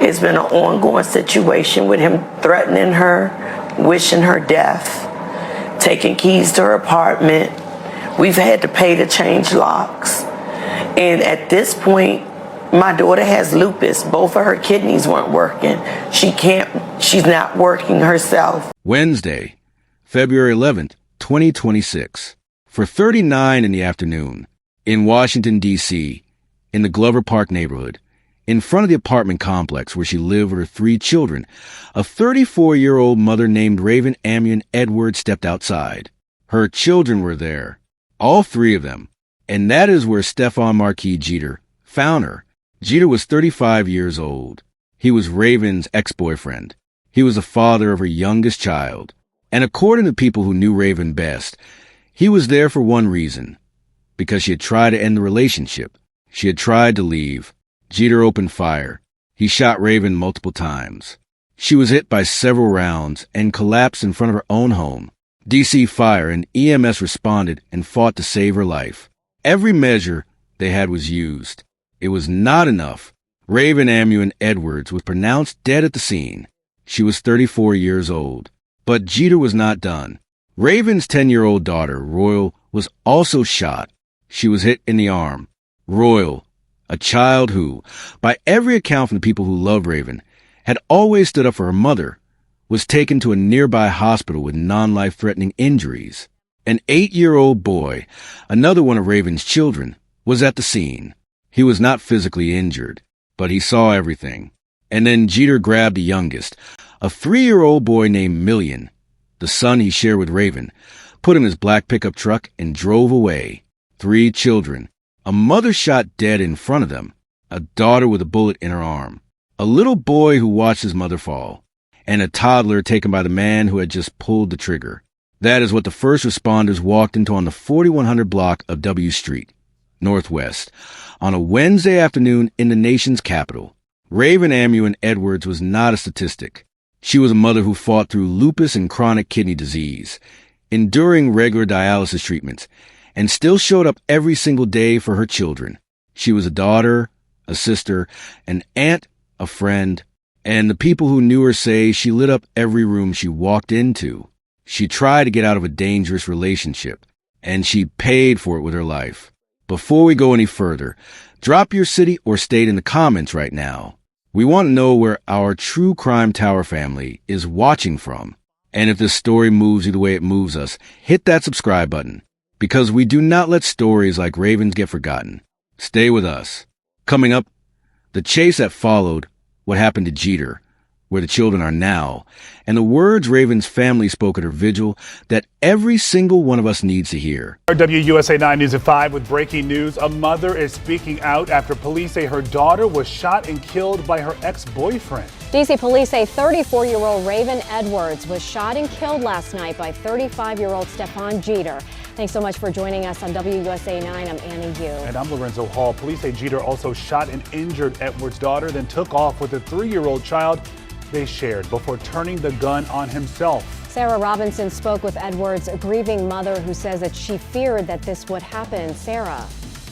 It's been an ongoing situation with him threatening her, wishing her death, taking keys to her apartment. We've had to pay to change locks. And at this point, my daughter has lupus. Both of her kidneys weren't working. She's not working herself. Wednesday, February 11th, 2026, 4:39 in the afternoon, in Washington, D.C., in the Glover Park neighborhood, in front of the apartment complex where she lived with her 3 children, a 34-year-old mother named Rayven Amuan Edwards stepped outside. Her children were there, all 3 of them, and that is where Stephon Marquis Jeter found her. Jeter was 35 years old. He was Rayven's ex-boyfriend. He was the father of her youngest child. And according to people who knew Rayven best, he was there for one reason, because she had tried to end the relationship. She had tried to leave. Jeter opened fire. He shot Rayven multiple times. She was hit by several rounds and collapsed in front of her own home. DC Fire and EMS responded and fought to save her life. Every measure they had was used. It was not enough. Rayven Amuan Edwards was pronounced dead at the scene. She was 34 years old. But Jeter was not done. Rayven's 10-year-old daughter, Royal, was also shot. She was hit in the arm. Royal, a child who, by every account from the people who loved Rayven, had always stood up for her mother, was taken to a nearby hospital with non-life-threatening injuries. An 8-year-old boy, another one of Rayven's children, was at the scene. He was not physically injured, but he saw everything. And then Jeter grabbed the youngest, a 3-year-old boy named Million, the son he shared with Rayven, put him in his black pickup truck and drove away. 3 children. A mother shot dead in front of them, a daughter with a bullet in her arm, a little boy who watched his mother fall, and a toddler taken by the man who had just pulled the trigger. That is what the first responders walked into on the 4100 block of W Street, Northwest, on a Wednesday afternoon in the nation's capital. Rayven Amuan Edwards was not a statistic. She was a mother who fought through lupus and chronic kidney disease, enduring regular dialysis treatments, and still showed up every single day for her children. She was a daughter, a sister, an aunt, a friend, and the people who knew her say she lit up every room she walked into. She tried to get out of a dangerous relationship, and she paid for it with her life. Before we go any further, drop your city or state in the comments right now. We want to know where our True Crime Tower family is watching from. And if this story moves you the way it moves us, hit that subscribe button, because we do not let stories like Rayven's get forgotten. Stay with us. Coming up, the chase that followed, what happened to Jeter, where the children are now, and the words Rayven's family spoke at her vigil that every single one of us needs to hear. WUSA 9 News at 5 with breaking news. A mother is speaking out after police say her daughter was shot and killed by her ex-boyfriend. DC police say 34-year-old Rayven Edwards was shot and killed last night by 35-year-old Stephon Jeter. Thanks so much for joining us on WUSA 9. I'm Annie Yu. And I'm Lorenzo Hall. Police say Jeter also shot and injured Edwards' daughter, then took off with a 3-year-old child they shared before turning the gun on himself. Sarah Robinson spoke with Edwards' grieving mother, who says that she feared that this would happen. Sarah.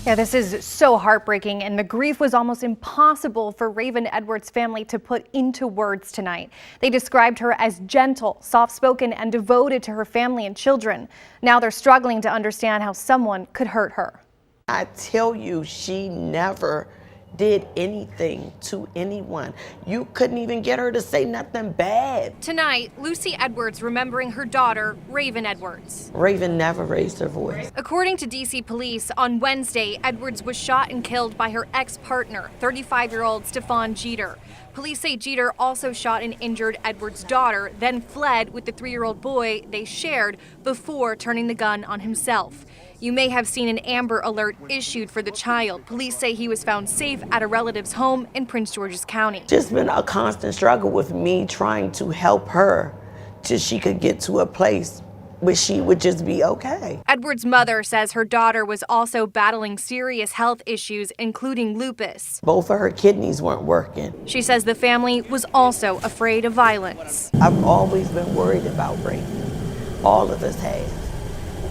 Yeah, this is so heartbreaking, and the grief was almost impossible for Rayven Edwards' family to put into words tonight. They described her as gentle, soft-spoken, and devoted to her family and children. Now they're struggling to understand how someone could hurt her. I tell you, she never did anything to anyone. You couldn't even get her to say nothing bad. Tonight, Lucy Edwards remembering her daughter, Rayven Edwards. Rayven never raised her voice. According to DC police, on Wednesday, Edwards was shot and killed by her ex-partner, 35-year-old Stephon Jeter. Police say Jeter also shot and injured Edwards' daughter, then fled with the 3-year-old boy they shared before turning the gun on himself. You may have seen an Amber Alert issued for the child. Police say he was found safe at a relative's home in Prince George's County. Just been a constant struggle with me trying to help her till she could get to a place where she would just be okay. Edwards' mother says her daughter was also battling serious health issues, including lupus. Both of her kidneys weren't working. She says the family was also afraid of violence. I've always been worried about Rayven. All of us have.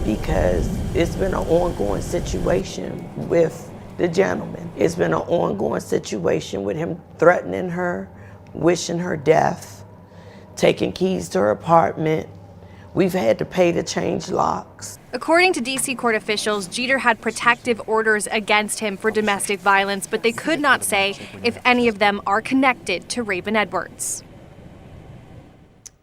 Because it's been an ongoing situation with the gentleman. It's been an ongoing situation with him threatening her, wishing her death, taking keys to her apartment. We've had to pay to change locks. According to D.C. court officials, Jeter had protective orders against him for domestic violence, but they could not say if any of them are connected to Rayven Edwards.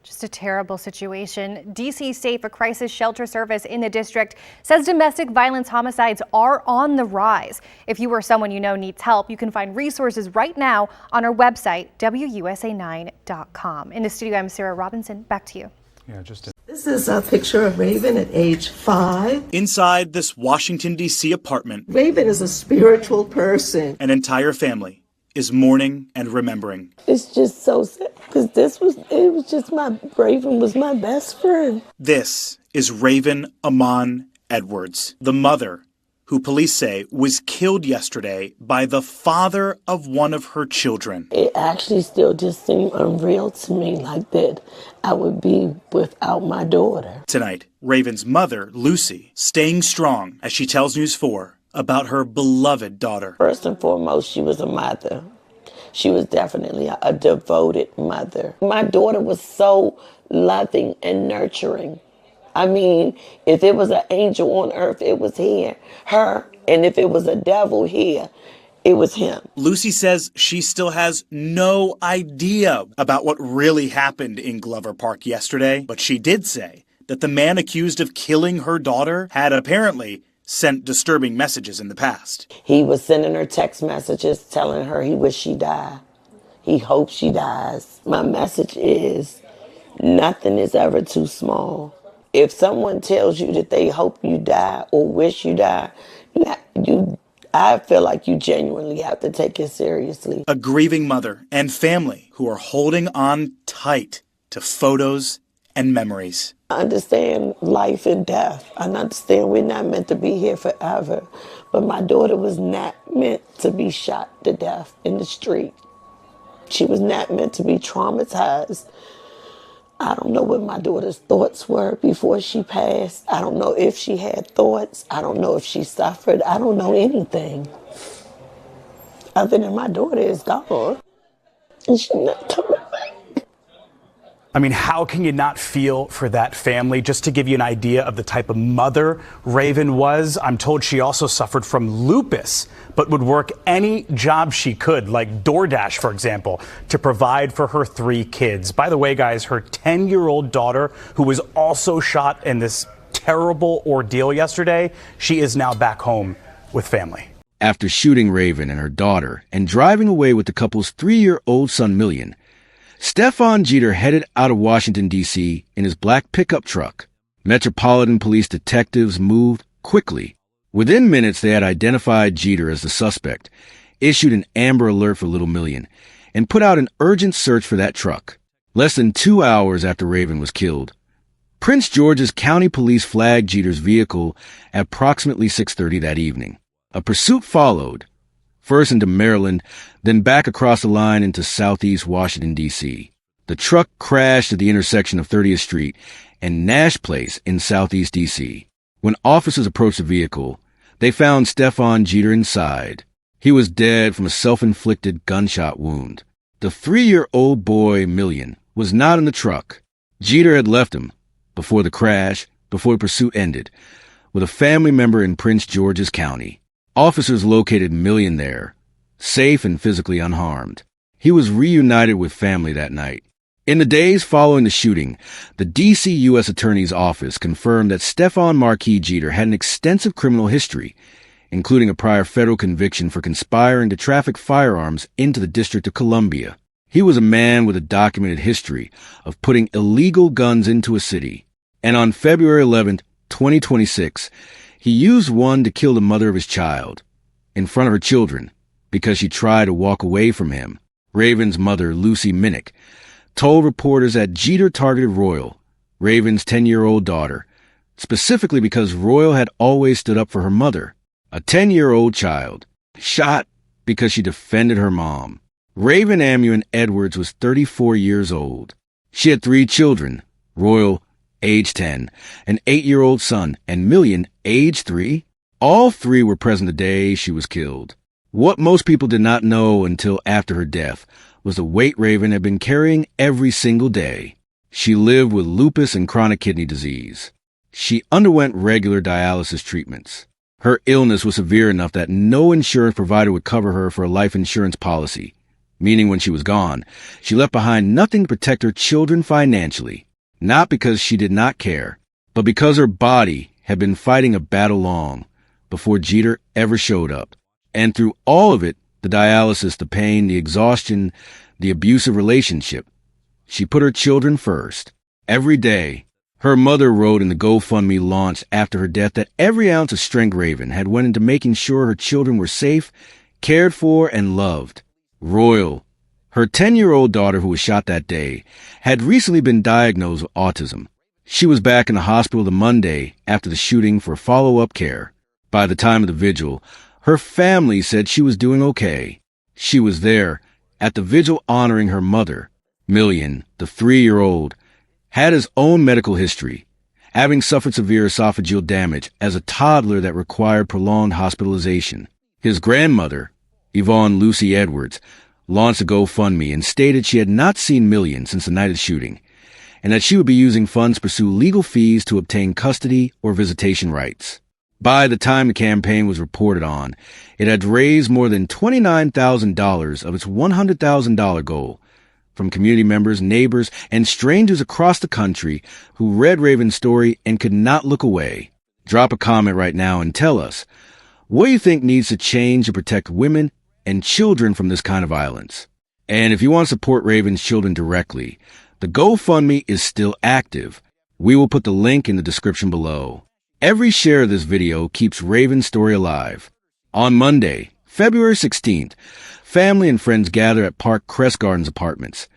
Just a terrible situation. D.C. Safe, a crisis shelter service in the district, says domestic violence homicides are on the rise. If you or someone you know needs help, you can find resources right now on our website, WUSA9.com. In the studio, I'm Sarah Robinson. Back to you. This is a picture of Rayven at age 5. Inside this Washington, D.C. apartment, Rayven is a spiritual person. an entire family is mourning and remembering. It's just so sad because Rayven was my best friend. This is Rayven Amuan Edwards, the mother who police say was killed yesterday by the father of one of her children. It actually still just seemed unreal to me, like that I would be without my daughter. Tonight, Rayven's mother, Lucy, staying strong as she tells News 4 about her beloved daughter. First and foremost, she was a mother. She was definitely a devoted mother. My daughter was so loving and nurturing. I mean, if it was an angel on earth, it was her. And if it was a devil here, it was him. Lucy says she still has no idea about what really happened in Glover Park yesterday, but she did say that the man accused of killing her daughter had apparently sent disturbing messages in the past. He was sending her text messages telling her he wished she died. He hopes she dies. My message is nothing is ever too small. If someone tells you that they hope you die or wish you die, I feel like you genuinely have to take it seriously. A grieving mother and family who are holding on tight to photos and memories. I understand life and death. I understand we're not meant to be here forever. But my daughter was not meant to be shot to death in the street. She was not meant to be traumatized. I don't know what my daughter's thoughts were before she passed. I don't know if she had thoughts. I don't know if she suffered. I don't know anything. Other than my daughter is gone. And she's not coming back. I mean, how can you not feel for that family? Just to give you an idea of the type of mother Rayven was, I'm told she also suffered from lupus, but would work any job she could, like DoorDash, for example, to provide for her 3 kids. By the way, guys, her 10-year-old daughter, who was also shot in this terrible ordeal yesterday, she is now back home with family. After shooting Rayven and her daughter and driving away with the couple's 3-year-old son, Million, Stefan Jeter headed out of Washington, D.C. in his black pickup truck. Metropolitan Police detectives moved quickly. Within minutes, they had identified Jeter as the suspect, issued an Amber Alert for Little Million, and put out an urgent search for that truck. Less than 2 hours after Rayven was killed, Prince George's County Police flagged Jeter's vehicle at approximately 6:30 that evening. A pursuit followed, first into Maryland, then back across the line into southeast Washington, D.C. The truck crashed at the intersection of 30th Street and Nash Place in southeast D.C. When officers approached the vehicle, they found Stefan Jeter inside. He was dead from a self-inflicted gunshot wound. The 3-year-old boy, Million, was not in the truck. Jeter had left him, before the crash, before the pursuit ended, with a family member in Prince George's County. Officers located Million there, safe and physically unharmed. He was reunited with family that night. In the days following the shooting, the D.C. U.S. Attorney's Office confirmed that Stefan Marquis Jeter had an extensive criminal history, including a prior federal conviction for conspiring to traffic firearms into the District of Columbia. He was a man with a documented history of putting illegal guns into a city. And on February 11, 2026, he used one to kill the mother of his child, in front of her children, because she tried to walk away from him. Rayven's mother, Lucy Minnick, told reporters that Jeter targeted Royal, Rayven's 10-year-old daughter, specifically because Royal had always stood up for her mother, a 10-year-old child, shot because she defended her mom. Rayven Amuan Edwards was 34 years old. She had 3 children, Royal, age 10, an 8-year-old son, and Million, age 3. All 3 were present the day she was killed. What most people did not know until after her death was the weight Rayven had been carrying every single day. She lived with lupus and chronic kidney disease. She underwent regular dialysis treatments. Her illness was severe enough that no insurance provider would cover her for a life insurance policy, meaning when she was gone, she left behind nothing to protect her children financially, not because she did not care, but because her body had been fighting a battle long before Jeter ever showed up. And through all of it, the dialysis, the pain, the exhaustion, the abusive relationship, she put her children first. Every day, her mother wrote in the GoFundMe launched after her death that every ounce of strength Rayven had went into making sure her children were safe, cared for, and loved. Royal, her 10-year-old daughter who was shot that day, had recently been diagnosed with autism. She was back in the hospital the Monday after the shooting for follow-up care. By the time of the vigil, her family said she was doing okay. She was there at the vigil honoring her mother. Millian, the 3-year-old, had his own medical history, having suffered severe esophageal damage as a toddler that required prolonged hospitalization. His grandmother, Yvonne Lucy Edwards, launched a GoFundMe and stated she had not seen Millian since the night of the shooting, and that she would be using funds to pursue legal fees to obtain custody or visitation rights. By the time the campaign was reported on, it had raised more than $29,000 of its $100,000 goal from community members, neighbors, and strangers across the country who read Rayven's story and could not look away. Drop a comment right now and tell us, what do you think needs to change to protect women and children from this kind of violence? And if you want to support Rayven's children directly, the GoFundMe is still active. We will put the link in the description below. Every share of this video keeps Rayven's story alive. On Monday, February 16th, family and friends gather at Park Crest Gardens Apartments,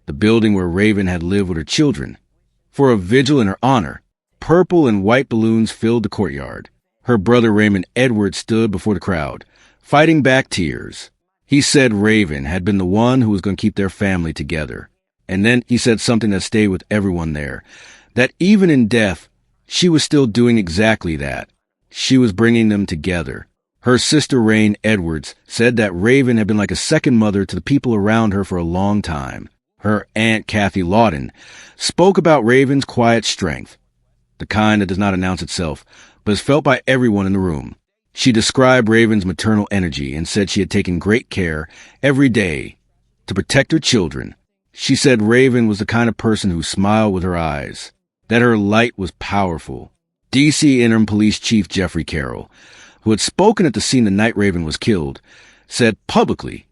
the building where Rayven had lived with her children, for a vigil in her honor. Purple and white balloons filled the courtyard. Her brother Rayven Edwards stood before the crowd, fighting back tears. He said Rayven had been the one who was going to keep their family together. And then he said something that stayed with everyone there, that even in death, she was still doing exactly that. She was bringing them together. Her sister Rayven Edwards said that Rayven had been like a second mother to the people around her for a long time. Her aunt Kathy Lawton spoke about Rayven's quiet strength, the kind that does not announce itself, but is felt by everyone in the room. She described Rayven's maternal energy and said she had taken great care every day to protect her children. She said Rayven was the kind of person who smiled with her eyes, that her light was powerful. D.C. Interim Police Chief Jeffrey Carroll, who had spoken at the scene the night Rayven was killed, said publicly,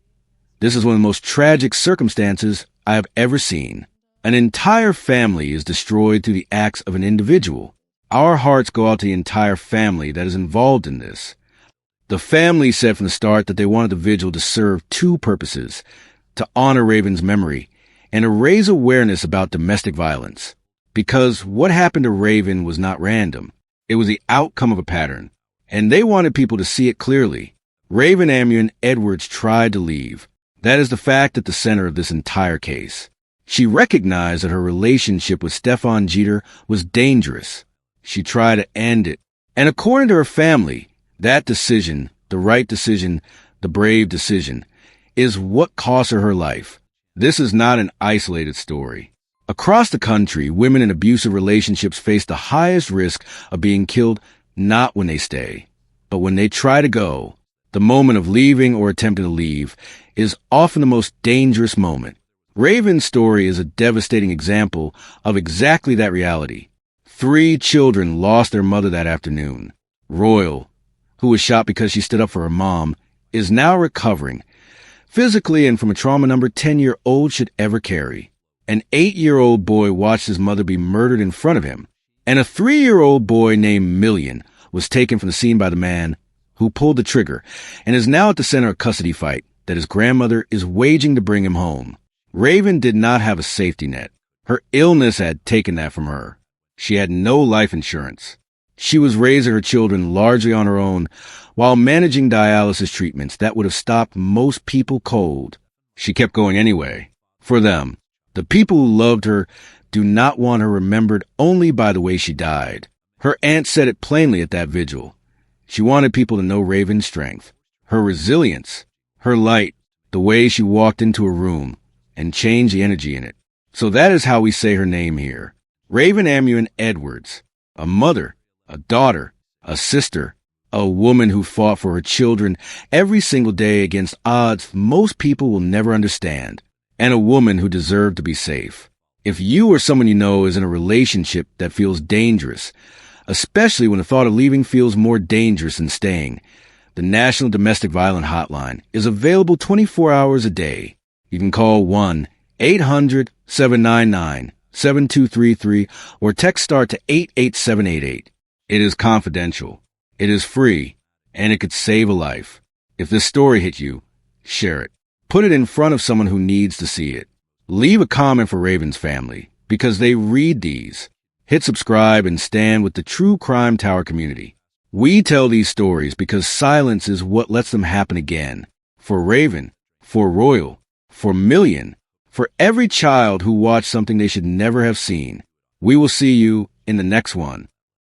"This is one of the most tragic circumstances I have ever seen. An entire family is destroyed through the acts of an individual. Our hearts go out to the entire family that is involved in this." The family said from the start that they wanted the vigil to serve two purposes: to honor Rayven's memory and to raise awareness about domestic violence. Because what happened to Rayven was not random. It was the outcome of a pattern. And they wanted people to see it clearly. Rayven Amuan Edwards tried to leave. That is the fact at the center of this entire case. She recognized that her relationship with Stefan Jeter was dangerous. She tried to end it. And according to her family, that decision, the right decision, the brave decision, is what cost her life. This is not an isolated story. Across the country, women in abusive relationships face the highest risk of being killed not when they stay, but when they try to go. The moment of leaving or attempting to leave is often the most dangerous moment. Rayven's story is a devastating example of exactly that reality. 3 children lost their mother that afternoon. Royal, who was shot because she stood up for her mom, is now recovering, physically and from a trauma number 10-year-old should ever carry. An 8-year-old boy watched his mother be murdered in front of him, and a 3-year-old boy named Millian was taken from the scene by the man who pulled the trigger and is now at the center of a custody fight that his grandmother is waging to bring him home. Rayven did not have a safety net. Her illness had taken that from her. She had no life insurance. She was raising her children largely on her own while managing dialysis treatments that would have stopped most people cold. She kept going anyway. For them, the people who loved her do not want her remembered only by the way she died. Her aunt said it plainly at that vigil. She wanted people to know Rayven's strength, her resilience, her light, the way she walked into a room and changed the energy in it. So that is how we say her name here. Rayven Amuan Edwards, a mother, a daughter, a sister, a woman who fought for her children every single day against odds most people will never understand, and a woman who deserved to be safe. If you or someone you know is in a relationship that feels dangerous, especially when the thought of leaving feels more dangerous than staying, the National Domestic Violence Hotline is available 24 hours a day. You can call 1-800-799-7233 or text START to 88788. It is confidential. It is free, and it could save a life. If this story hit you, share it. Put it in front of someone who needs to see it. Leave a comment for Rayven's family, because they read these. Hit subscribe and stand with the True Crime Tower community. We tell these stories because silence is what lets them happen again. For Rayven, for Royal, for Million, for every child who watched something they should never have seen. We will see you in the next one.